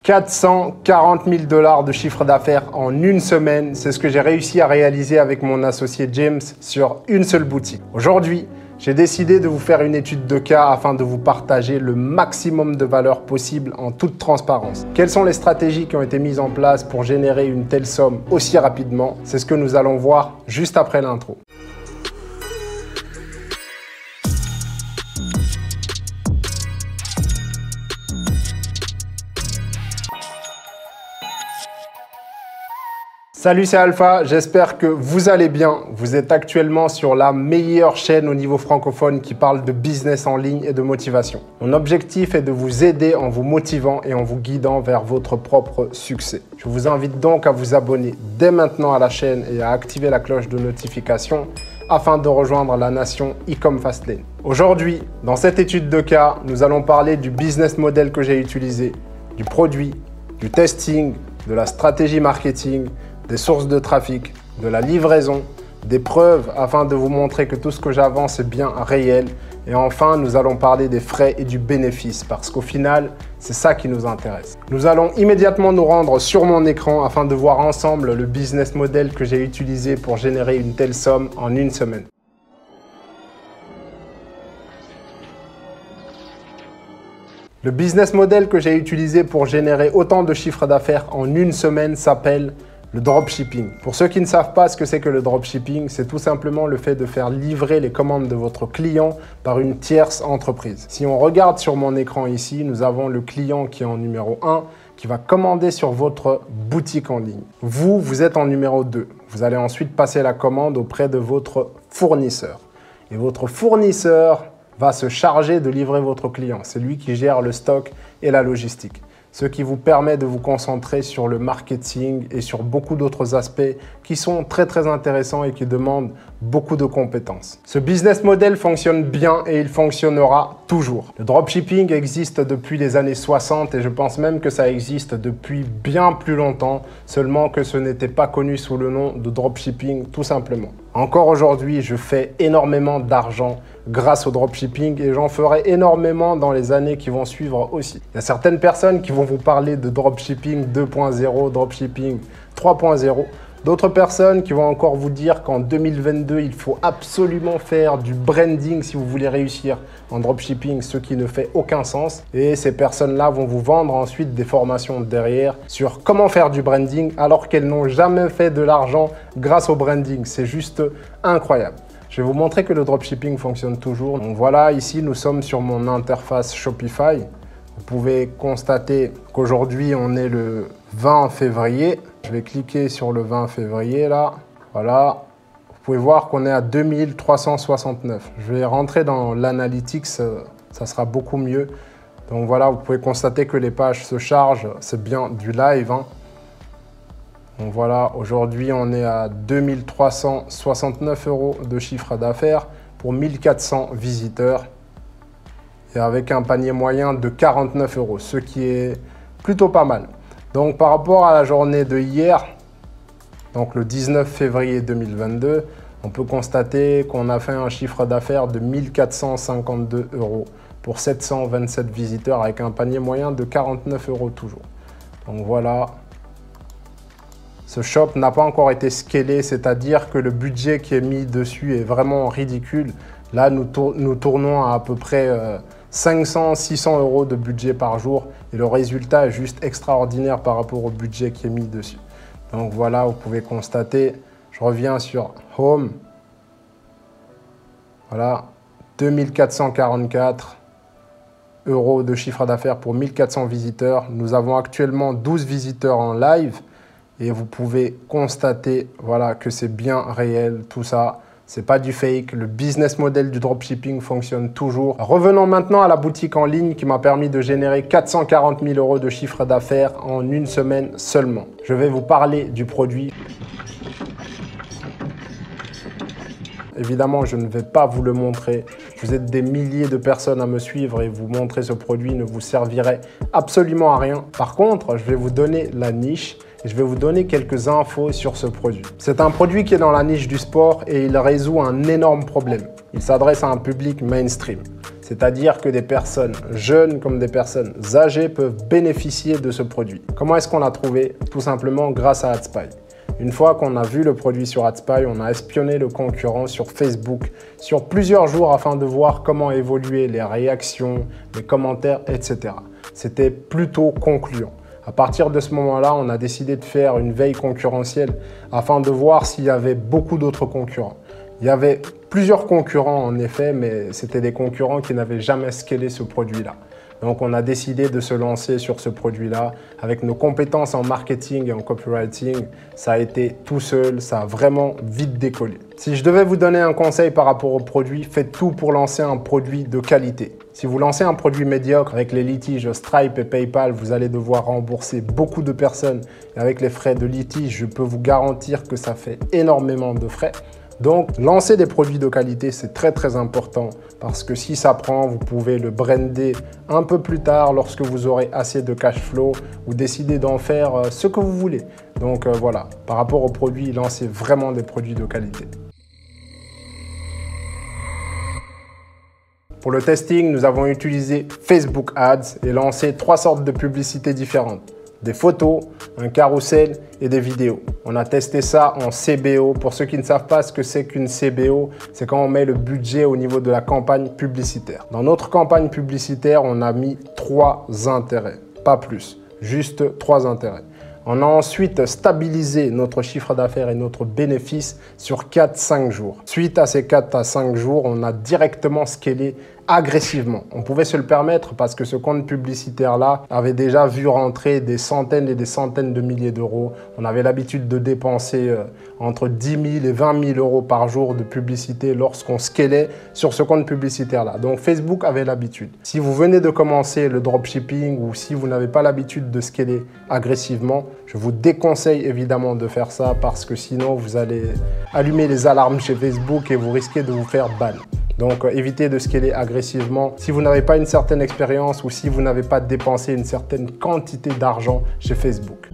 440 000 $ de chiffre d'affaires en une semaine, c'est ce que j'ai réussi à réaliser avec mon associé James sur une seule boutique. Aujourd'hui, j'ai décidé de vous faire une étude de cas afin de vous partager le maximum de valeur possible en toute transparence. Quelles sont les stratégies qui ont été mises en place pour générer une telle somme aussi rapidement? C'est ce que nous allons voir juste après l'intro. Salut, c'est Alpha, j'espère que vous allez bien. Vous êtes actuellement sur la meilleure chaîne au niveau francophone qui parle de business en ligne et de motivation. Mon objectif est de vous aider en vous motivant et en vous guidant vers votre propre succès. Je vous invite donc à vous abonner dès maintenant à la chaîne et à activer la cloche de notification afin de rejoindre la nation e-com Fastlane. Aujourd'hui, dans cette étude de cas, nous allons parler du business model que j'ai utilisé, du produit, du testing, de la stratégie marketing, des sources de trafic, de la livraison, des preuves afin de vous montrer que tout ce que j'avance est bien réel. Et enfin, nous allons parler des frais et du bénéfice parce qu'au final, c'est ça qui nous intéresse. Nous allons immédiatement nous rendre sur mon écran afin de voir ensemble le business model que j'ai utilisé pour générer une telle somme en une semaine. Le business model que j'ai utilisé pour générer autant de chiffre d'affaires en une semaine s'appelle le dropshipping. Pour ceux qui ne savent pas ce que c'est que le dropshipping, c'est tout simplement le fait de faire livrer les commandes de votre client par une tierce entreprise. Si on regarde sur mon écran ici, nous avons le client qui est en numéro 1 qui va commander sur votre boutique en ligne. Vous êtes en numéro 2. Vous allez ensuite passer la commande auprès de votre fournisseur. Et votre fournisseur va se charger de livrer votre client. C'est lui qui gère le stock et la logistique. Ce qui vous permet de vous concentrer sur le marketing et sur beaucoup d'autres aspects qui sont très intéressants et qui demandent beaucoup de compétences. Ce business model fonctionne bien et il fonctionnera toujours. Le dropshipping existe depuis les années 60 et je pense même que ça existe depuis bien plus longtemps, seulement que ce n'était pas connu sous le nom de dropshipping tout simplement. Encore aujourd'hui, je fais énormément d'argent grâce au dropshipping et j'en ferai énormément dans les années qui vont suivre aussi. Il y a certaines personnes qui vont vous parler de dropshipping 2.0, dropshipping 3.0. D'autres personnes qui vont encore vous dire qu'en 2022, il faut absolument faire du branding si vous voulez réussir en dropshipping, ce qui ne fait aucun sens. Et ces personnes-là vont vous vendre ensuite des formations derrière sur comment faire du branding alors qu'elles n'ont jamais fait de l'argent grâce au branding. C'est juste incroyable. Je vais vous montrer que le dropshipping fonctionne toujours. Donc voilà, ici, nous sommes sur mon interface Shopify. Vous pouvez constater qu'aujourd'hui, on est le 20 février. Je vais cliquer sur le 20 février, là. Voilà. Vous pouvez voir qu'on est à 2369. Je vais rentrer dans l'analytics, ça sera beaucoup mieux. Donc voilà, vous pouvez constater que les pages se chargent. C'est bien du live, hein. Donc voilà, aujourd'hui, on est à 2369 € de chiffre d'affaires pour 1400 visiteurs et avec un panier moyen de 49 €, ce qui est plutôt pas mal. Donc par rapport à la journée de hier, donc le 19 février 2022, on peut constater qu'on a fait un chiffre d'affaires de 1452 € pour 727 visiteurs avec un panier moyen de 49 € toujours. Donc voilà. Ce shop n'a pas encore été scalé, c'est-à-dire que le budget qui est mis dessus est vraiment ridicule. Là, nous tournons à peu près 500-600 € de budget par jour et le résultat est juste extraordinaire par rapport au budget qui est mis dessus. Donc voilà, vous pouvez constater, je reviens sur Home. Voilà, 2444 € de chiffre d'affaires pour 1400 visiteurs. Nous avons actuellement 12 visiteurs en live. Et vous pouvez constater voilà, que c'est bien réel, tout ça. C'est pas du fake. Le business model du dropshipping fonctionne toujours. Revenons maintenant à la boutique en ligne qui m'a permis de générer 440 000 € de chiffre d'affaires en une semaine seulement. Je vais vous parler du produit. Évidemment, je ne vais pas vous le montrer. Vous êtes des milliers de personnes à me suivre et vous montrer ce produit ne vous servirait absolument à rien. Par contre, je vais vous donner la niche et je vais vous donner quelques infos sur ce produit. C'est un produit qui est dans la niche du sport et il résout un énorme problème. Il s'adresse à un public mainstream. C'est-à-dire que des personnes jeunes comme des personnes âgées peuvent bénéficier de ce produit. Comment est-ce qu'on l'a trouvé? Tout simplement grâce à AdSpy. Une fois qu'on a vu le produit sur AdSpy, on a espionné le concurrent sur Facebook sur plusieurs jours afin de voir comment évoluaient les réactions, les commentaires, etc. C'était plutôt concluant. À partir de ce moment-là, on a décidé de faire une veille concurrentielle afin de voir s'il y avait beaucoup d'autres concurrents. Il y avait plusieurs concurrents en effet, mais c'était des concurrents qui n'avaient jamais scalé ce produit-là. Donc on a décidé de se lancer sur ce produit-là. Avec nos compétences en marketing et en copywriting, ça a été tout seul, ça a vraiment vite décollé. Si je devais vous donner un conseil par rapport au produit, faites tout pour lancer un produit de qualité. Si vous lancez un produit médiocre avec les litiges Stripe et PayPal, vous allez devoir rembourser beaucoup de personnes. Et avec les frais de litige, je peux vous garantir que ça fait énormément de frais. Donc, lancer des produits de qualité, c'est très important parce que si ça prend, vous pouvez le brander un peu plus tard lorsque vous aurez assez de cash flow ou décider d'en faire ce que vous voulez. Donc voilà, par rapport aux produits, lancez vraiment des produits de qualité. Pour le testing, nous avons utilisé Facebook Ads et lancé 3 sortes de publicités différentes. Des photos, un carrousel et des vidéos. On a testé ça en CBO. Pour ceux qui ne savent pas ce que c'est qu'une CBO, c'est quand on met le budget au niveau de la campagne publicitaire. Dans notre campagne publicitaire, on a mis 3 intérêts, pas plus, juste 3 intérêts. On a ensuite stabilisé notre chiffre d'affaires et notre bénéfice sur 4-5 jours. Suite à ces 4 à 5 jours, on a directement scalé agressivement. On pouvait se le permettre parce que ce compte publicitaire-là avait déjà vu rentrer des centaines et des centaines de milliers d'euros. On avait l'habitude de dépenser entre 10 000 et 20 000 euros par jour de publicité lorsqu'on scalait sur ce compte publicitaire-là. Donc Facebook avait l'habitude. Si vous venez de commencer le dropshipping ou si vous n'avez pas l'habitude de scaler agressivement, je vous déconseille évidemment de faire ça parce que sinon vous allez allumer les alarmes chez Facebook et vous risquez de vous faire ban. Donc évitez de scaler agressivement si vous n'avez pas une certaine expérience ou si vous n'avez pas dépensé une certaine quantité d'argent chez Facebook.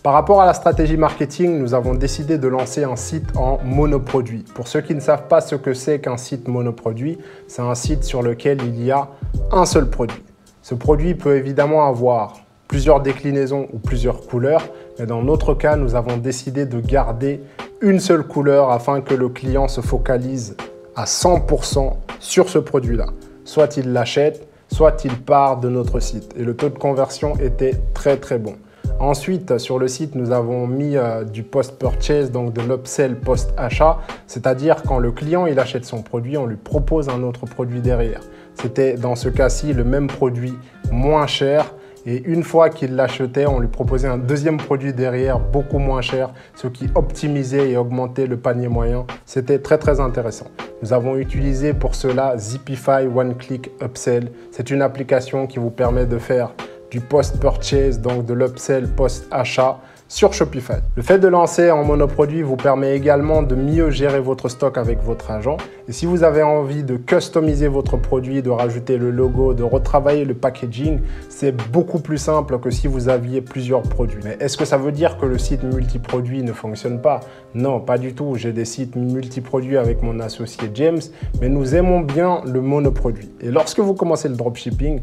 Par rapport à la stratégie marketing, nous avons décidé de lancer un site en monoproduit. Pour ceux qui ne savent pas ce que c'est qu'un site monoproduit, c'est un site sur lequel il y a un seul produit. Ce produit peut évidemment avoir plusieurs déclinaisons ou plusieurs couleurs, mais dans notre cas, nous avons décidé de garder une seule couleur afin que le client se focalise à 100% sur ce produit-là. Soit il l'achète, soit il part de notre site. Et le taux de conversion était très bon. Ensuite, sur le site, nous avons mis du post-purchase, donc de l'upsell post-achat, c'est-à-dire quand le client il achète son produit, on lui propose un autre produit derrière. C'était dans ce cas-ci le même produit moins cher. Et une fois qu'il l'achetait, on lui proposait un deuxième produit derrière, beaucoup moins cher, ce qui optimisait et augmentait le panier moyen. C'était très intéressant. Nous avons utilisé pour cela Zipify One Click Upsell. C'est une application qui vous permet de faire du post-purchase, donc de l'upsell post-achat sur Shopify. Le fait de lancer en monoproduit vous permet également de mieux gérer votre stock avec votre agent. Et si vous avez envie de customiser votre produit, de rajouter le logo, de retravailler le packaging, c'est beaucoup plus simple que si vous aviez plusieurs produits. Mais est-ce que ça veut dire que le site multiproduit ne fonctionne pas? Non, pas du tout. J'ai des sites multiproduits avec mon associé James, mais nous aimons bien le monoproduit. Et lorsque vous commencez le dropshipping,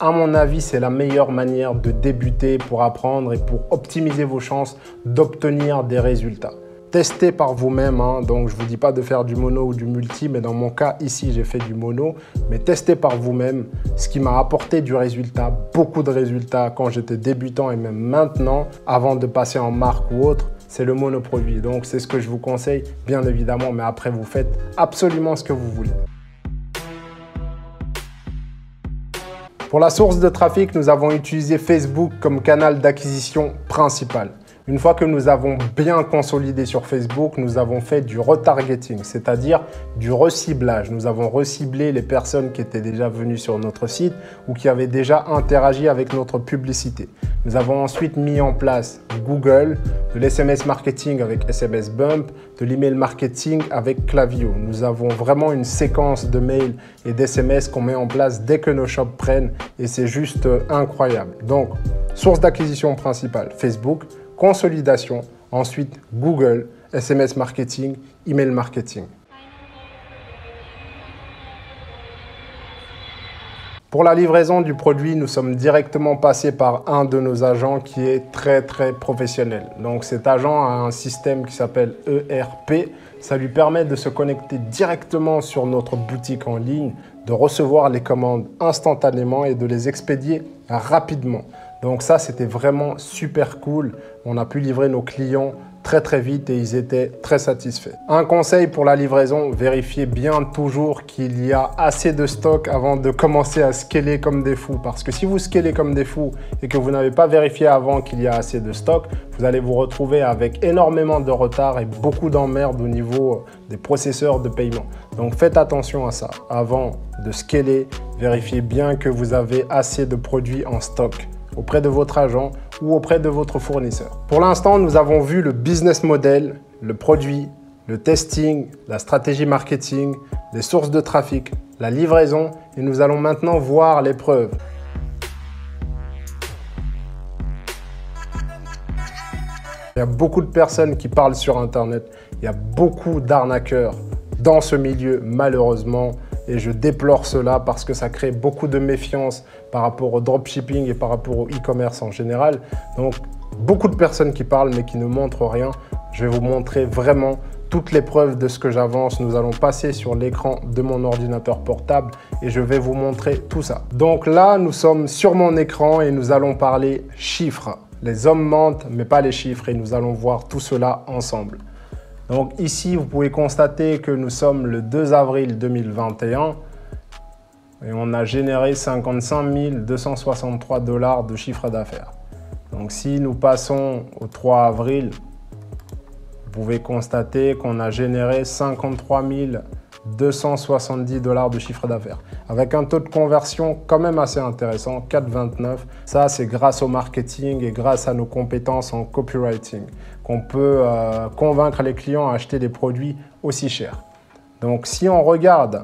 à mon avis, c'est la meilleure manière de débuter pour apprendre et pour optimiser vos chances d'obtenir des résultats. Testez par vous-même, donc je ne vous dis pas de faire du mono ou du multi, mais dans mon cas ici, j'ai fait du mono. Mais testez par vous-même, ce qui m'a apporté du résultat, beaucoup de résultats quand j'étais débutant et même maintenant, avant de passer en marque ou autre, c'est le monoproduit. Donc c'est ce que je vous conseille, bien évidemment, mais après vous faites absolument ce que vous voulez. Pour la source de trafic, nous avons utilisé Facebook comme canal d'acquisition principal. Une fois que nous avons bien consolidé sur Facebook, nous avons fait du retargeting, c'est-à-dire du reciblage. Nous avons reciblé les personnes qui étaient déjà venues sur notre site ou qui avaient déjà interagi avec notre publicité. Nous avons ensuite mis en place Google, de l'SMS marketing avec SMS Bump, de l'email marketing avec Klaviyo. Nous avons vraiment une séquence de mails et d'SMS qu'on met en place dès que nos shops prennent et c'est juste incroyable. Donc, source d'acquisition principale, Facebook. Consolidation, ensuite Google, SMS marketing, email marketing. Pour la livraison du produit, nous sommes directement passés par un de nos agents qui est très professionnel. Donc cet agent a un système qui s'appelle ERP. Ça lui permet de se connecter directement sur notre boutique en ligne, de recevoir les commandes instantanément et de les expédier rapidement. Donc ça, c'était vraiment super cool. On a pu livrer nos clients très vite et ils étaient très satisfaits. Un conseil pour la livraison, vérifiez bien toujours qu'il y a assez de stock avant de commencer à scaler comme des fous. Parce que si vous scalez comme des fous et que vous n'avez pas vérifié avant qu'il y a assez de stock, vous allez vous retrouver avec énormément de retard et beaucoup d'emmerdes au niveau des processeurs de paiement. Donc faites attention à ça. Avant de scaler, vérifiez bien que vous avez assez de produits en stock auprès de votre agent ou auprès de votre fournisseur. Pour l'instant, nous avons vu le business model, le produit, le testing, la stratégie marketing, les sources de trafic, la livraison et nous allons maintenant voir les preuves. Il y a beaucoup de personnes qui parlent sur Internet, il y a beaucoup d'arnaqueurs dans ce milieu malheureusement. Et je déplore cela parce que ça crée beaucoup de méfiance par rapport au dropshipping et par rapport au e-commerce en général. Donc, beaucoup de personnes qui parlent mais qui ne montrent rien. Je vais vous montrer vraiment toutes les preuves de ce que j'avance. Nous allons passer sur l'écran de mon ordinateur portable et je vais vous montrer tout ça. Donc là, nous sommes sur mon écran et nous allons parler chiffres. Les hommes mentent, mais pas les chiffres et nous allons voir tout cela ensemble. Donc ici, vous pouvez constater que nous sommes le 2 avril 2021 et on a généré 55 263 $ de chiffre d'affaires. Donc si nous passons au 3 avril, vous pouvez constater qu'on a généré 53 270 $ de chiffre d'affaires avec un taux de conversion quand même assez intéressant, 4,29. Ça, c'est grâce au marketing et grâce à nos compétences en copywriting qu'on peut convaincre les clients à acheter des produits aussi chers. Donc, si on regarde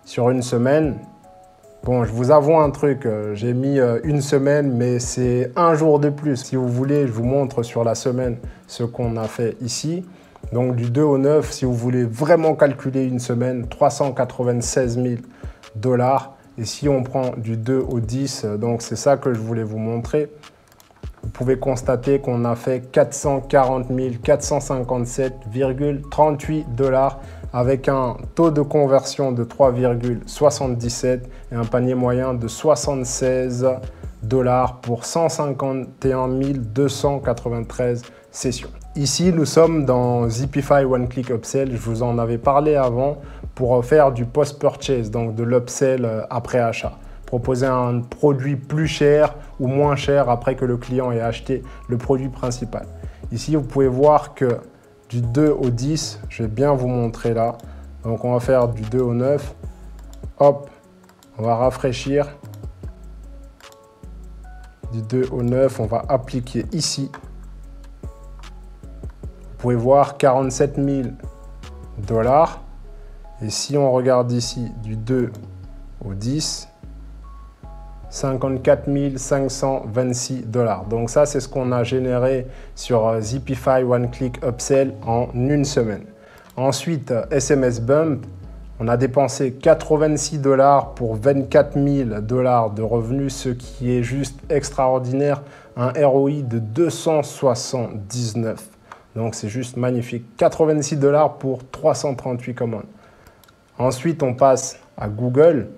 sur une semaine, bon, je vous avoue un truc, j'ai mis une semaine, mais c'est un jour de plus. Si vous voulez, je vous montre sur la semaine ce qu'on a fait ici. Donc, du 2 au 9, si vous voulez vraiment calculer une semaine, 396 000 $. Et si on prend du 2 au 10, donc c'est ça que je voulais vous montrer. Vous pouvez constater qu'on a fait 440 457,38 $ avec un taux de conversion de 3,77 et un panier moyen de 76 $ pour 151 293 sessions. Ici, nous sommes dans Zipify One Click Upsell. Je vous en avais parlé avant pour faire du post-purchase, donc de l'upsell après achat. Proposer un produit plus cher ou moins cher après que le client ait acheté le produit principal. Ici, vous pouvez voir que du 2 au 10, je vais bien vous montrer là. Donc, on va faire du 2 au 9. Hop, on va rafraîchir. Du 2 au 9, on va appliquer ici. Vous pouvez voir 47 000 $. Et si on regarde ici du 2 au 10, 54 526 $. Donc ça, c'est ce qu'on a généré sur Zipify One Click Upsell en une semaine. Ensuite, SMS Bump, on a dépensé 86 $ pour 24 000 $ de revenus, ce qui est juste extraordinaire. Un ROI de 279. Donc c'est juste magnifique. 86 $ pour 338 commandes. Ensuite, on passe à Google.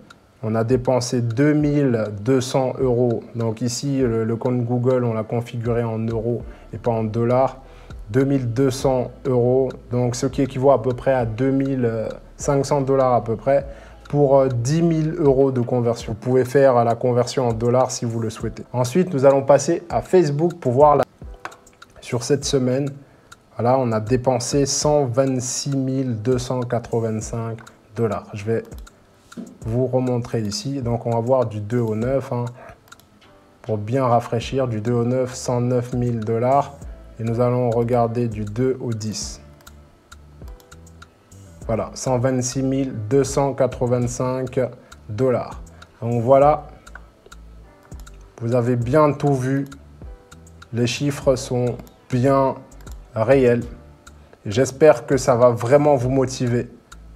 On a dépensé 2200 €. Donc ici, le compte Google, on l'a configuré en euros et pas en dollars. 2200 €, donc ce qui équivaut à peu près à 2500 $ à peu près pour 10 000 € de conversion. Vous pouvez faire la conversion en dollars si vous le souhaitez. Ensuite, nous allons passer à Facebook pour voir sur cette semaine. Voilà, on a dépensé 126 285 $. Je vais vous remontrer ici. Donc, on va voir du 2 au 9. Pour bien rafraîchir, du 2 au 9, 109 000 $. Et nous allons regarder du 2 au 10. Voilà, 126 285 $. Donc voilà, vous avez bien tout vu. Les chiffres sont bien réels. J'espère que ça va vraiment vous motiver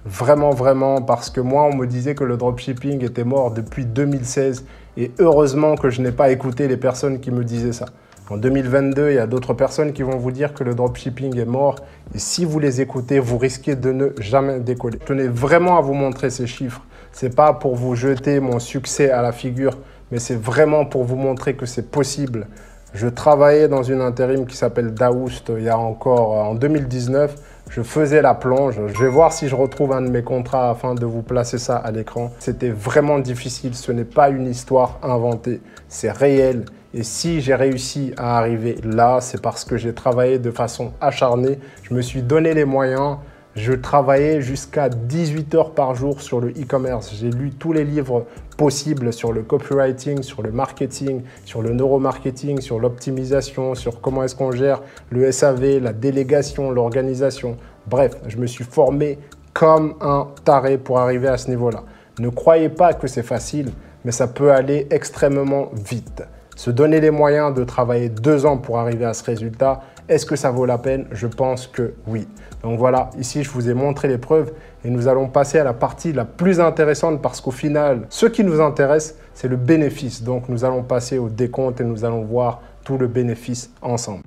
Vraiment, vraiment, parce que moi, on me disait que le dropshipping était mort depuis 2016 et heureusement que je n'ai pas écouté les personnes qui me disaient ça. En 2022, il y a d'autres personnes qui vont vous dire que le dropshipping est mort et si vous les écoutez, vous risquez de ne jamais décoller. Je tenais vraiment à vous montrer ces chiffres. Ce n'est pas pour vous jeter mon succès à la figure, mais c'est vraiment pour vous montrer que c'est possible. Je travaillais dans une intérim qui s'appelle Daoust il y a encore en 2019. Je faisais la plonge. Je vais voir si je retrouve un de mes contrats afin de vous placer ça à l'écran. C'était vraiment difficile. Ce n'est pas une histoire inventée. C'est réel. Et si j'ai réussi à arriver là, c'est parce que j'ai travaillé de façon acharnée. Je me suis donné les moyens. Je travaillais jusqu'à 18 heures par jour sur le e-commerce. J'ai lu tous les livres possibles sur le copywriting, sur le marketing, sur le neuromarketing, sur l'optimisation, sur comment est-ce qu'on gère le SAV, la délégation, l'organisation. Bref, je me suis formé comme un taré pour arriver à ce niveau-là. Ne croyez pas que c'est facile, mais ça peut aller extrêmement vite. Se donner les moyens de travailler 2 ans pour arriver à ce résultat, est-ce que ça vaut la peine? Je pense que oui. Donc voilà, ici je vous ai montré les preuves et nous allons passer à la partie la plus intéressante parce qu'au final, ce qui nous intéresse, c'est le bénéfice. Donc nous allons passer au décompte et nous allons voir tout le bénéfice ensemble.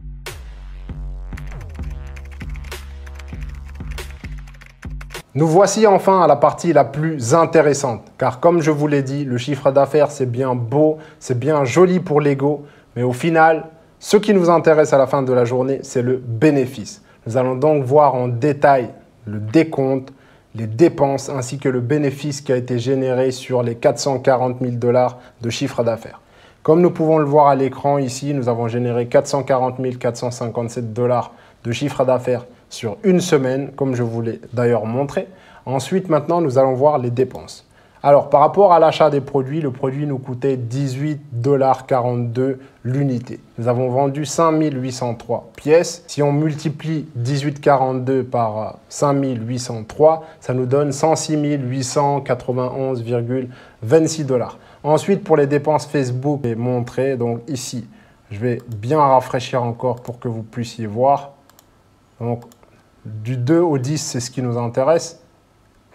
Nous voici enfin à la partie la plus intéressante, car comme je vous l'ai dit, le chiffre d'affaires c'est bien beau, c'est bien joli pour l'ego, mais au final, ce qui nous intéresse à la fin de la journée, c'est le bénéfice. Nous allons donc voir en détail le décompte, les dépenses ainsi que le bénéfice qui a été généré sur les 440 000 $ de chiffre d'affaires. Comme nous pouvons le voir à l'écran ici, nous avons généré 440 457 $ de chiffre d'affaires sur une semaine, comme je vous l'ai d'ailleurs montré. Ensuite, maintenant, nous allons voir les dépenses. Alors, par rapport à l'achat des produits, le produit nous coûtait 18,42 $ l'unité. Nous avons vendu 5 803 pièces. Si on multiplie 18,42 par 5 803, ça nous donne 106 891,26 $. Ensuite, pour les dépenses Facebook, je vais montrer. Donc ici, je vais bien rafraîchir encore pour que vous puissiez voir. Donc, du 2 au 10, c'est ce qui nous intéresse.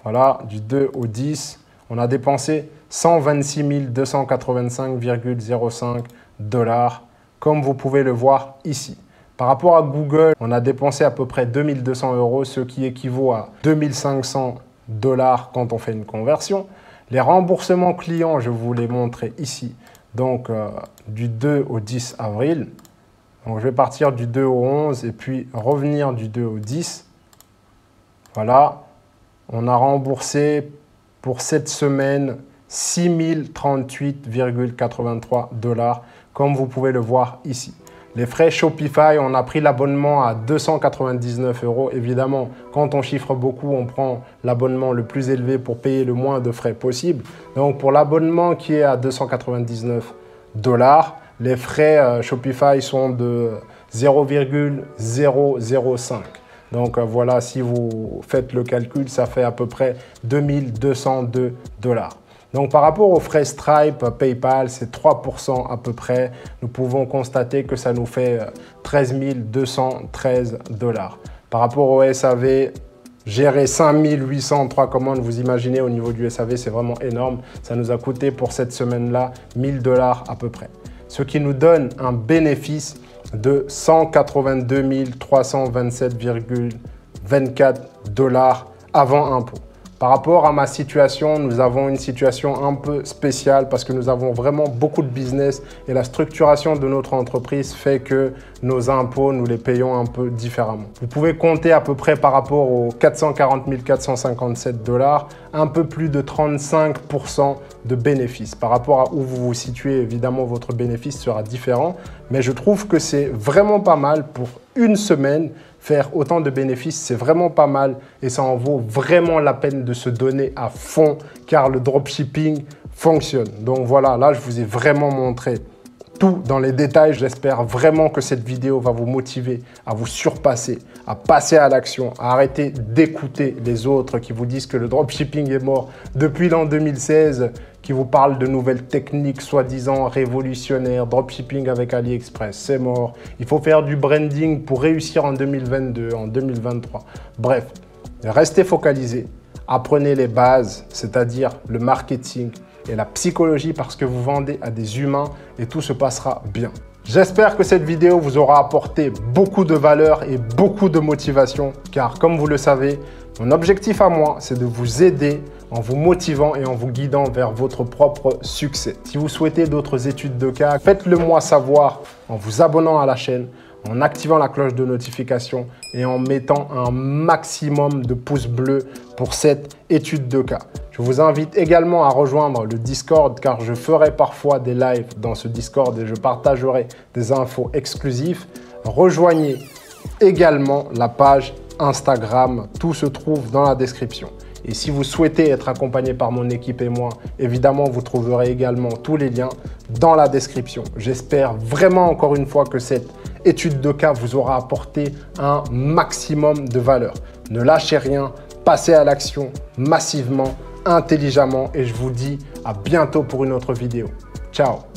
Voilà, du 2 au 10, on a dépensé 126 285,05 $, comme vous pouvez le voir ici. Par rapport à Google, on a dépensé à peu près 2200 €, ce qui équivaut à 2500 $ quand on fait une conversion. Les remboursements clients, je vous les montrer ici. Donc, du 2 au 10 avril. Donc, je vais partir du 2 au 11 et puis revenir du 2 au 10. Voilà. On a remboursé pour cette semaine 6 038,83 $, comme vous pouvez le voir ici. Les frais Shopify, on a pris l'abonnement à 299 €. Évidemment, quand on chiffre beaucoup, on prend l'abonnement le plus élevé pour payer le moins de frais possible. Donc, pour l'abonnement qui est à 299 $, les frais Shopify sont de 0,005. Donc voilà, si vous faites le calcul, ça fait à peu près 2202 $. Donc par rapport aux frais Stripe, PayPal, c'est 3% à peu près. Nous pouvons constater que ça nous fait 13 213 $. Par rapport au SAV, gérer 5803 commandes, vous imaginez au niveau du SAV, c'est vraiment énorme. Ça nous a coûté pour cette semaine-là 1000 $ à peu près. Ce qui nous donne un bénéfice de 182 327,24 $ avant impôt. Par rapport à ma situation, nous avons une situation un peu spéciale parce que nous avons vraiment beaucoup de business et la structuration de notre entreprise fait que nos impôts, nous les payons un peu différemment. Vous pouvez compter à peu près par rapport aux 440 457 $, un peu plus de 35% de bénéfices. Par rapport à où vous vous situez, évidemment, votre bénéfice sera différent, mais je trouve que c'est vraiment pas mal pour une semaine. Faire autant de bénéfices, c'est vraiment pas mal et ça en vaut vraiment la peine de se donner à fond car le dropshipping fonctionne. Donc voilà, là, je vous ai vraiment montré tout dans les détails. J'espère vraiment que cette vidéo va vous motiver à vous surpasser, à passer à l'action, à arrêter d'écouter les autres qui vous disent que le dropshipping est mort depuis l'an 2016, qui vous parlent de nouvelles techniques soi-disant révolutionnaires, dropshipping avec AliExpress, c'est mort. Il faut faire du branding pour réussir en 2022, en 2023. Bref, restez focalisés. Apprenez les bases, c'est-à-dire le marketing et la psychologie parce que vous vendez à des humains et tout se passera bien. J'espère que cette vidéo vous aura apporté beaucoup de valeur et beaucoup de motivation car comme vous le savez, mon objectif à moi, c'est de vous aider en vous motivant et en vous guidant vers votre propre succès. Si vous souhaitez d'autres études de cas, faites-le moi savoir en vous abonnant à la chaîne, en activant la cloche de notification et en mettant un maximum de pouces bleus pour cette étude de cas. Je vous invite également à rejoindre le Discord car je ferai parfois des lives dans ce Discord et je partagerai des infos exclusives. Rejoignez également la page Instagram, tout se trouve dans la description. Et si vous souhaitez être accompagné par mon équipe et moi, évidemment, vous trouverez également tous les liens dans la description. J'espère vraiment encore une fois que cette étude de cas vous aura apporté un maximum de valeur. Ne lâchez rien, passez à l'action massivement, intelligemment et je vous dis à bientôt pour une autre vidéo. Ciao!